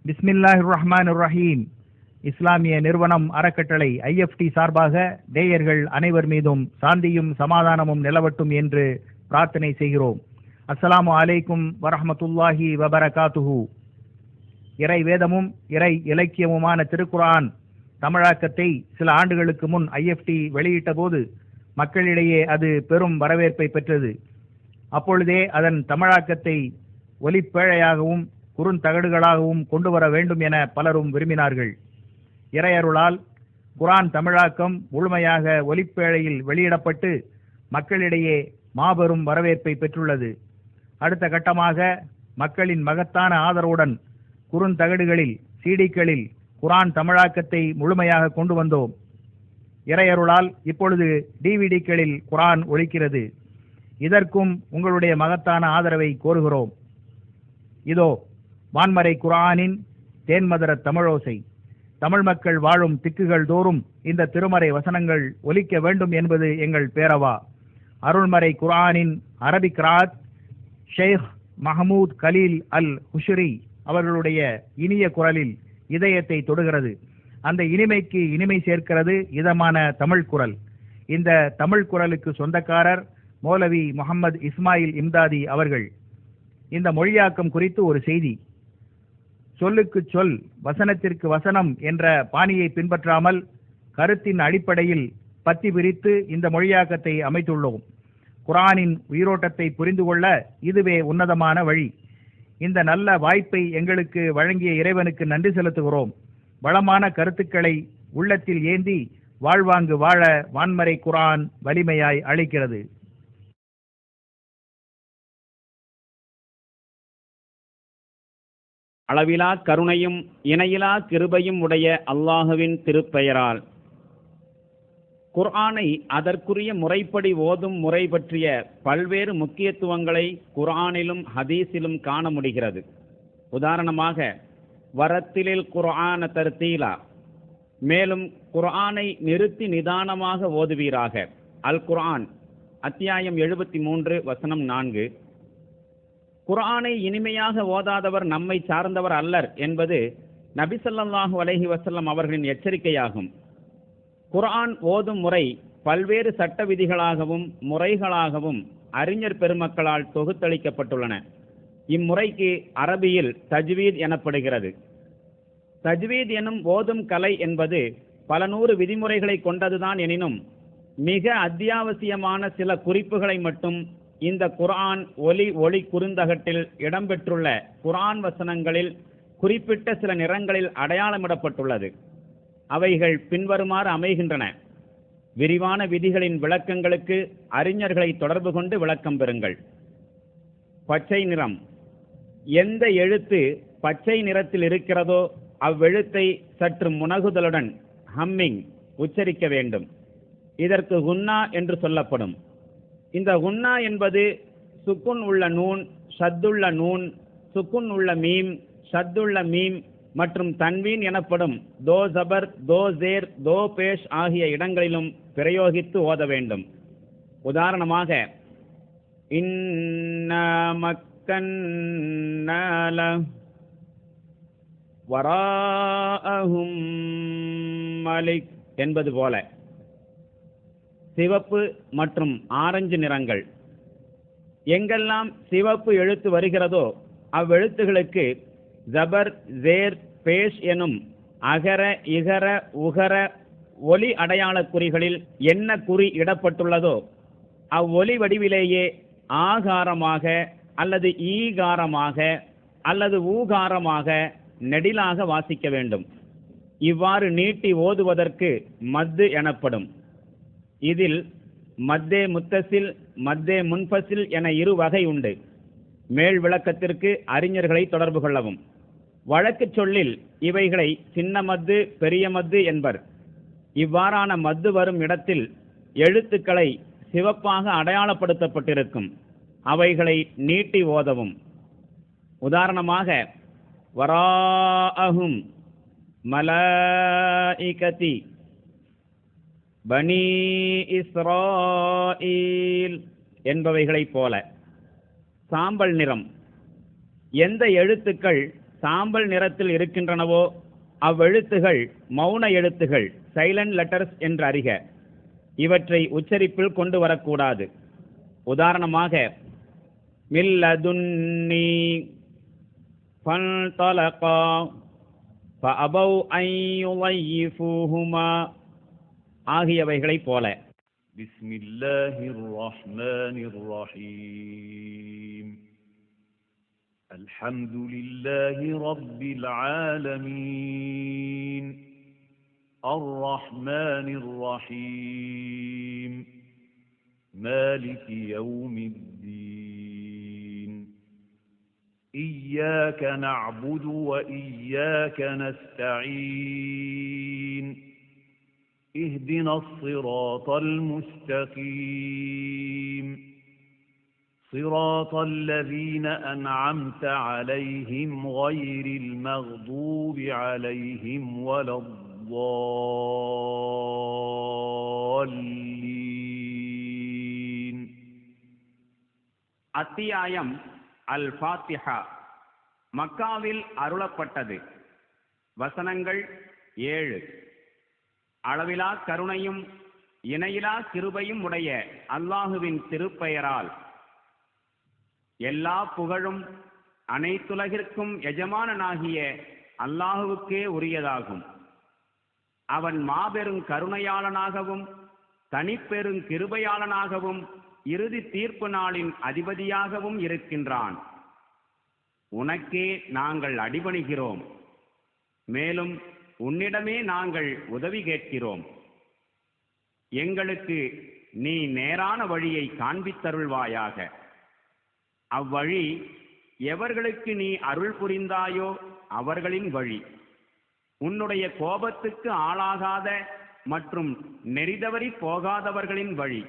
பிஸ்மில்லாஹிர் ரஹ்மானிர் ரஹீம். இஸ்லாமிய நிறுவனம் அறக்கட்டளை IFT சார்பாக நேயர்கள் அனைவர் மீதும் சாந்தியும் சமாதானமும் நிலவட்டும் என்று பிரார்த்தனை செய்கிறோம். அஸ்ஸலாமு அலைக்கும் வரஹ்மத்துல்லாஹி வபரகாத்துஹு. இறை வேதமும் இறை இலக்கியமுமான திருக்குர்ஆன் தமிழாக்கத்தை சில ஆண்டுகளுக்கு முன் IFT வெளியிட்ட போது மக்களிடையே அது பெரும் வரவேற்பை பெற்றது. அப்பொழுதே அதன் தமிழாக்கத்தை ஒலிப்பேழையாகவும் குறுந்தகடுகளாகவும் கொண்டு வர வேண்டும் என பலரும் விரும்பினார்கள். இறையருளால் குர்ஆன் தமிழாக்கம் முழுமையாக ஒலிப்பேழையில் வெளியிடப்பட்டு மக்களிடையே மாபெரும் வரவேற்பை பெற்றுள்ளது. அடுத்த கட்டமாக மக்களின் மகத்தான ஆதரவுடன் குறுந்தகடுகளில் CDக்களில் குர்ஆன் தமிழாக்கத்தை முழுமையாக கொண்டு வந்தோம். இறையருளால் இப்பொழுது DVDக்களில் குர்ஆன் ஒலிக்கிறது. இதற்கும் உங்களுடைய மகத்தான ஆதரவை கோருகிறோம். இதோ வான்மறை குர்ஆனின் தேன்மதுர தமிழோசை. தமிழ் மக்கள் வாழும் திக்குகள் தோறும் இந்த திருமறை வசனங்கள் ஒலிக்க வேண்டும் என்பது எங்கள் பேரவா. அருள்மறை குர்ஆனின் அரபிக் ராத் ஷேக் மஹமூத் கலீல் அல் ஹுஷ்ரி அவர்களுடைய இனிய குரலில் இதயத்தை தொடுகிறது. அந்த இனிமைக்கு இனிமை சேர்க்கிறது இதமான தமிழ் குரல். இந்த தமிழ் குரலுக்கு சொந்தக்காரர் மௌலவி முஹம்மது இஸ்மாயில் இம்தாதி அவர்கள். இந்த மொழியாக்கம் குறித்து ஒரு செய்தி. சொல்லுக்கு சொல், வசனத்திற்கு வசனம் என்ற பாணியை பின்பற்றாமல் கருத்தின் அடிப்படையில் பத்தி பிரித்து இந்த மொழியாக்கத்தை அமைத்துள்ளோம். குர்ஆனின் உயிரோட்டத்தை புரிந்து கொள்ள இதுவே உன்னதமான வழி. இந்த நல்ல வாய்ப்பை எங்களுக்கு வழங்கிய இறைவனுக்கு நன்றி செலுத்துகிறோம். வளமான கருத்துக்களை உள்ளத்தில் ஏந்தி வாழ்வாங்கு வாழ வான்மறை குர்ஆன் வலிமையாய் அளிக்கிறது. அளவிலா கருணையும் இணையிலா கிருபையும் உடைய அல்லாஹுவின் திருப்பெயரால். குர்ஆனை அதற்குரிய முறைப்படி ஓதும் முறை பற்றிய பல்வேறு முக்கியத்துவங்களை குர்ஆனிலும் ஹதீஸிலும் காண முடிகிறது. உதாரணமாக, வரத்திலில் குர்ஆன தர்தீலா, மேலும் குர்ஆனை நிறுத்தி நிதானமாக ஓதுவீராக. அல் குர்ஆன் அத்தியாயம் 73 வசனம் 4. குர்ஆனை இனிமையாக ஓதாதவர் நம்மை சார்ந்தவர் அல்லர் என்பது நபி ஸல்லல்லாஹு அலைஹி வஸல்லம் அவர்களின் எச்சரிக்கையாகும். குர்ஆன் ஓதும் முறை பல்வேறு சட்ட விதிகளாகவும் முறைகளாகவும் அறிஞர் பெருமக்களால் தொகுத்தளிக்கப்பட்டுள்ளன. இம்முறைக்கு அரபியில் தஜ்வீத் எனப்படுகிறது. தஜ்வீத் எனும் ஓதும் கலை என்பது பல நூறு விதிமுறைகளை கொண்டதுதான் எனினும் மிக அத்தியாவசியமான சில குறிப்புகளை மட்டும் இந்த குர்ஆன் ஒளி குறுந்தகட்டில் இடம்பெற்றுள்ள குர்ஆன் வசனங்களில் குறிப்பிட்ட சில நிறங்களில் அடையாளமிடப்பட்டுள்ளது. அவைகள் பின்வருமாறு அமைகின்றன. விரிவான விதிகளின் விளக்கங்களுக்கு அறிஞர்களை தொடர்பு கொண்டு விளக்கம் பெறுங்கள். பச்சை நிறம். எந்த எழுத்து பச்சை நிறத்தில் இருக்கிறதோ அவ்வெழுத்தை சற்று முனகுதலுடன் ஹம்மிங் உச்சரிக்க வேண்டும். இதற்கு குன்னா என்று சொல்லப்படும். இந்த குன்னா என்பது சுக்குன் உள்ள நூன், ஷத்துள்ள நூன், சுக்குன் உள்ள மீம், ஷத்துள்ள மீம் மற்றும் தன்வீன் எனப்படும் தோ ஜபர், தோ ஜேர், தோ பேஷ் ஆகிய இடங்களிலும் பிரயோகித்து ஓத வேண்டும். உதாரணமாக, இன்னா மக்கன்னா வராஅஹும் மலிக் என்பது போல. சிவப்பு மற்றும் ஆரஞ்சு நிறங்கள். எங்கெல்லாம் சிவப்பு எழுத்து வருகிறதோ அவ்வெழுத்துகளுக்கு ஜபர், ஜேர், பேஷ் எனும் அகர, இகர, உகர ஒலி அடையாள குறிகளில் என்ன குறி இடப்பட்டுள்ளதோ அவ்வொலி வடிவிலேயே ஆகாரமாக அல்லது ஈகாரமாக அல்லது ஊகாரமாக நெடிலாக வாசிக்க வேண்டும். இவ்வாறு நீட்டி ஓதுவதற்கு மத்து எனப்படும். இதில் மத்தே முத்தசில், மத்தே முன்பசில் என இரு வகை உண்டு. மேல் விளக்கத்திற்கு அறிஞர்களை தொடர்பு கொள்ளவும். வழக்கு சொல்லில் இவைகளை சின்ன மத்து, பெரிய மத்து என்பர். இவ்வாறான மத்து வரும் இடத்தில் எழுத்துக்களை சிவப்பாக அடையாளப்படுத்தப்பட்டிருக்கும். அவைகளை நீட்டி ஓதவும். உதாரணமாக, வராஅஹும் மலாயிகதி பனி இஸ்ராயீல் என்பவைகளைப் போல. சாம்பல் நிறம். எந்த எழுத்துக்கள் சாம்பல் நிறத்தில் இருக்கின்றனவோ அவ்வெழுத்துகள் மௌன எழுத்துகள், சைலண்ட் லெட்டர்ஸ் என்று அறிக. இவற்றை உச்சரிப்பில் கொண்டு வரக்கூடாது. உதாரணமாக, மில்லதுன்னி ஃபன்தலகா ஃபஅபவ் அன் யுضيفوهما ஆகியவைகளைப் போல. பிஸ்மில்லாஹிர் ரஹ்மானிர் ரஹீம். அல்ஹம்துலில்லாஹி ரப்பில் ஆலமீன். அர்ரஹ்மானிர் ரஹீம். மாலிகி யௌமித்தீன். இய்யாக நஅ்புது வ இய்யாக நஸ்தஈன். اهدنا الصراط المستقيم. صراط الذين أنعمت عليهم غير المغضوب عليهم ولا الضالين. அத்தியாயம் அல் ஃபாத்திஹா. மக்காவில் அருளப்பட்டது. வசனங்கள் 7. அளவிலா கருணையும் இணையிலா கிருபையும் உடைய அல்லாஹுவின் திருப்பெயரால். எல்லா புகழும் அனைத்துலகிற்கும் எஜமானனாகிய அல்லாஹுவுக்கே உரியதாகும். அவன் மாபெரும் கருணையாளனாகவும் தனிப்பெரும் கிருபையாளனாகவும் இறுதி தீர்ப்பு நாளின் அதிபதியாகவும் இருக்கின்றான். உனக்கே நாங்கள் அடிபணிகிறோம், மேலும் உன்னிடமே நாங்கள் உதவி கேட்கிறோம். எங்களுக்கு நீ நேரான வழியை காண்பித்தருள்வாயாக. அவ்வழி எவர்களுக்கு நீ அருள் புரிந்தாயோ அவர்களின் வழி. உன்னுடைய கோபத்துக்கு ஆளாகாத மற்றும் நெறிதவறி போகாதவர்களின் வழி.